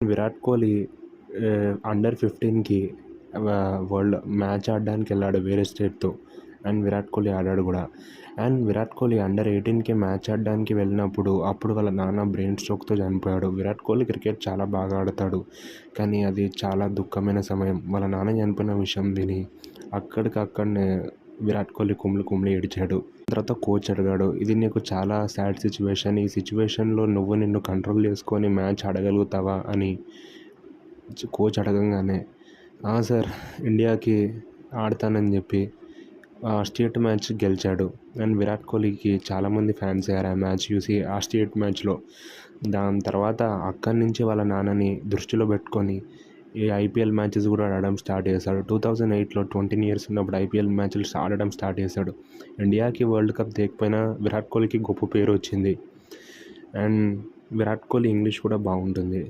Virat Kohli under 15కి world match ఆడడానికి వెళ్ళాడు వేరే స్టేట్తో. అండ్ విరాట్ కోహ్లీ ఆడాడు కూడా. అండ్ విరాట్ కోహ్లీ అండర్ 18కి మ్యాచ్ ఆడడానికి వెళ్ళినప్పుడు అప్పుడు వాళ్ళ నాన్న బ్రెయిన్ స్ట్రోక్తో చనిపోయాడు. విరాట్ కోహ్లీ క్రికెట్ చాలా బాగా ఆడతాడు, కానీ అది చాలా దుఃఖమైన సమయం. వాళ్ళ నాన్న చనిపోయిన విషయం విని అక్కడికక్కడనే విరాట్ కోహ్లీ కుమిలి కుమిలి ఏడిచాడు. తర్వాత కోచ్ అడిగాడు, ఇది నీకు చాలా సాడ్ సిచ్యువేషన్, ఈ సిచ్యువేషన్లో నువ్వు నిన్ను కంట్రోల్ చేసుకొని మ్యాచ్ ఆడగలుగుతావా అని కోచ్ అడగంగానే సార్ ఇండియాకి ఆడతానని చెప్పి స్టేట్ మ్యాచ్ గెలిచాడు. అండ్ విరాట్ కోహ్లీకి చాలామంది ఫ్యాన్స్ అయ్యారు ఆ మ్యాచ్ చూసి, ఆ స్టేట్ మ్యాచ్లో. దాని తర్వాత అక్కడి నుంచి వాళ్ళ నాన్నని దృష్టిలో పెట్టుకొని ఈ ఐపీఎల్ మ్యాచెస్ కూడా ఆడడం స్టార్ట్ చేశాడు. 2008లో 20 years ఉన్నప్పుడు ఐపీఎల్ మ్యాచ్లు ఆడడం స్టార్ట్ చేశాడు. ఇండియాకి వరల్డ్ కప్ తేకపోయినా విరాట్ కోహ్లీకి గొప్ప పేరు వచ్చింది. అండ్ విరాట్ కోహ్లీ ఇంగ్లీష్ కూడా బాగుంటుంది.